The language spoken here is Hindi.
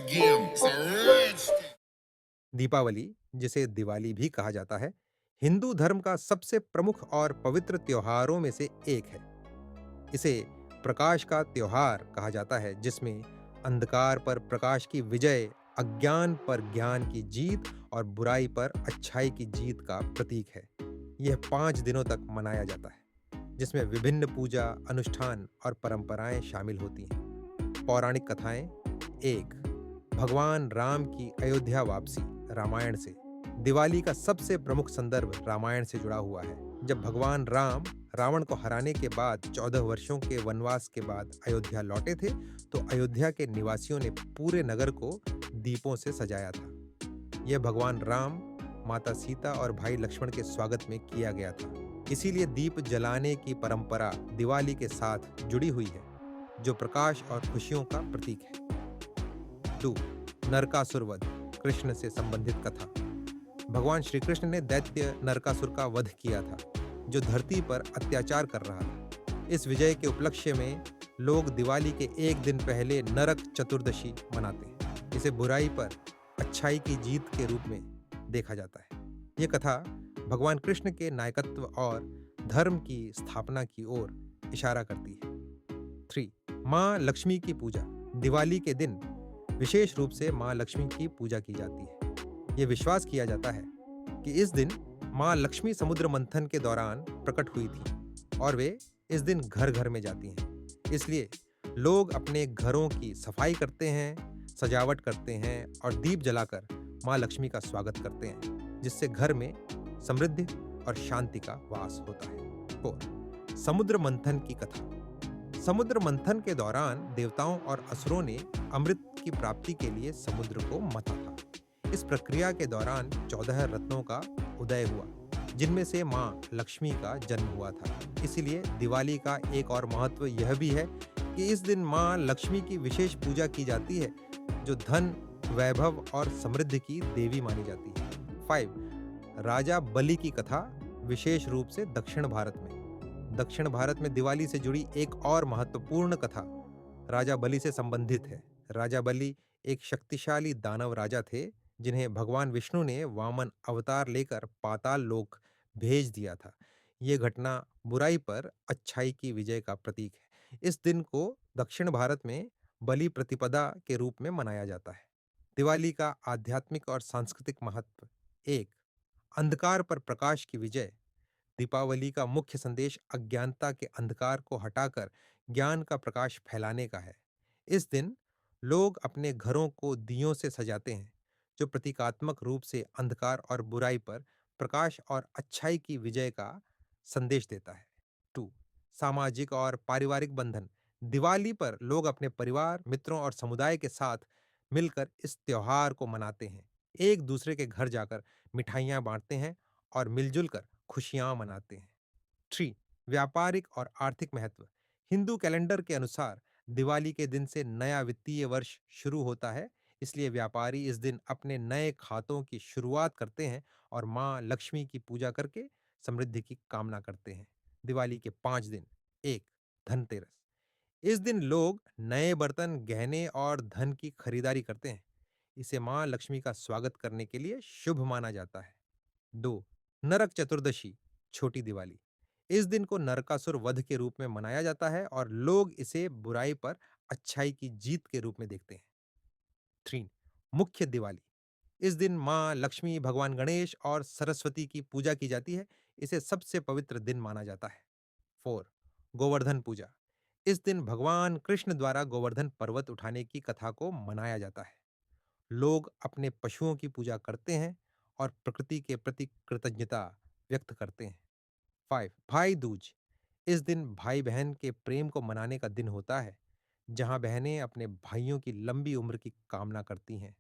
again. It's a rich. Deepawali, जिसे दिवाली भी कहा जाता है, हिंदू धर्म का सबसे प्रमुख और पवित्र त्योहारों में से एक है। इसे प्रकाश का त्योहार कहा जाता है, जिसमें अंधकार पर प्रकाश की विजय, अज्ञान पर ज्ञान की जीत और बुराई पर अच्छाई की जीत का प्रतीक है। यह 5 दिनों तक मनाया जाता है, जिसमें विभिन्न पूजा, अनुष्ठान और परंपराएं शामिल होती हैं। पौराणिक कथाएं। 1, भगवान राम की अयोध्या वापसी, रामायण से। दिवाली का सबसे प्रमुख संदर्भ रामायण से जुड़ा हुआ है। जब भगवान राम रावण को हराने के बाद 14 वर्षों के वनवास के बाद अयोध्या लौटे थे, तो अयोध्या के निवासियों ने पूरे नगर को दीपों से सजाया था। यह भगवान राम, माता सीता और भाई लक्ष्मण के स्वागत में किया गया था। इसीलिए दीप जलाने की परंपरा दिवाली के साथ जुड़ी हुई है, जो प्रकाश और खुशियों का प्रतीक है। 2, नरकासुर वध, कृष्ण से संबंधित कथा। भगवान श्री कृष्ण ने दैत्य नरकासुर का वध किया था, जो धरती पर अत्याचार कर रहा था। इस विजय के उपलक्ष्य में लोग दिवाली के एक दिन पहले नरक चतुर्दशी मनाते हैं। इसे बुराई पर अच्छाई की जीत के रूप में देखा जाता है। ये कथा भगवान कृष्ण के नायकत्व और धर्म की स्थापना की ओर इशारा करती है। 3, माँ लक्ष्मी की पूजा। दिवाली के दिन विशेष रूप से माँ लक्ष्मी की पूजा की जाती है। ये विश्वास किया जाता है कि इस दिन माँ लक्ष्मी समुद्र मंथन के दौरान प्रकट हुई थी और वे इस दिन घर घर में जाती हैं। इसलिए लोग अपने घरों की सफाई करते हैं, सजावट करते हैं और दीप जलाकर माँ लक्ष्मी का स्वागत करते हैं, जिससे घर में समृद्धि और शांति का वास होता है। 4, समुद्र मंथन की कथा। समुद्र मंथन के दौरान देवताओं और असुरों ने अमृत की प्राप्ति के लिए समुद्र को मथा था। इस प्रक्रिया के दौरान 14 रत्नों का उदय हुआ, जिनमें से मां लक्ष्मी का जन्म हुआ था। इसीलिए दिवाली का एक और महत्व यह भी है कि इस दिन मां लक्ष्मी की विशेष पूजा की जाती है, जो धन, वैभव और समृद्धि की देवी मानी जाती है। 5, राजा बलि की कथा, विशेष रूप से दक्षिण भारत में। दक्षिण भारत में दिवाली से जुड़ी एक और महत्वपूर्ण कथा राजा बलि से संबंधित है। राजा बलि एक शक्तिशाली दानव राजा थे, जिन्हें भगवान विष्णु ने वामन अवतार लेकर पाताल लोक भेज दिया था। ये घटना बुराई पर अच्छाई की विजय का प्रतीक है। इस दिन को दक्षिण भारत में बलि प्रतिपदा के रूप में मनाया जाता है। दिवाली का आध्यात्मिक और सांस्कृतिक महत्व। 1, अंधकार पर प्रकाश की विजय। दीपावली का मुख्य संदेश अज्ञानता के अंधकार को हटाकर ज्ञान का प्रकाश फैलाने का है। इस दिन लोग अपने घरों को दियों से सजाते हैं, जो प्रतीकात्मक रूप से अंधकार और बुराई पर प्रकाश और अच्छाई की विजय का संदेश देता है। 2, सामाजिक और पारिवारिक बंधन। दिवाली पर लोग अपने परिवार, मित्रों और समुदाय के साथ मिलकर इस त्योहार को मनाते हैं। एक दूसरे के घर जाकर मिठाइयाँ बांटते हैं और मिलजुल कर खुशियां मनाते हैं। 3, व्यापारिक और आर्थिक महत्व। हिंदू कैलेंडर के अनुसार दिवाली के दिन से नया वित्तीय वर्ष शुरू होता है। इसलिए व्यापारी इस दिन अपने नए खातों की शुरुआत करते हैं और मां लक्ष्मी की पूजा करके समृद्धि की कामना करते हैं। दिवाली के 5 दिन। 1, धनतेरस। इस दिन लोग नए बर्तन, गहने और धन की खरीदारी करते हैं। इसे मां लक्ष्मी का स्वागत करने के लिए शुभ माना जाता है। 2, नरक चतुर्दशी, छोटी दिवाली। इस दिन को नरकासुर वध के रूप में मनाया जाता है और लोग इसे बुराई पर अच्छाई की जीत के रूप में देखते हैं। 3, मुख्य दिवाली। इस दिन मां लक्ष्मी, भगवान गणेश और सरस्वती की पूजा की जाती है। इसे सबसे पवित्र दिन माना जाता है। 4, गोवर्धन पूजा। इस दिन भगवान कृष्ण द्वारा गोवर्धन पर्वत उठाने की कथा को मनाया जाता है। लोग अपने पशुओं की पूजा करते हैं और प्रकृति के प्रति कृतज्ञता व्यक्त करते हैं। 5, भाई दूज। इस दिन भाई बहन के प्रेम को मनाने का दिन होता है, जहां बहनें अपने भाइयों की लंबी उम्र की कामना करती हैं।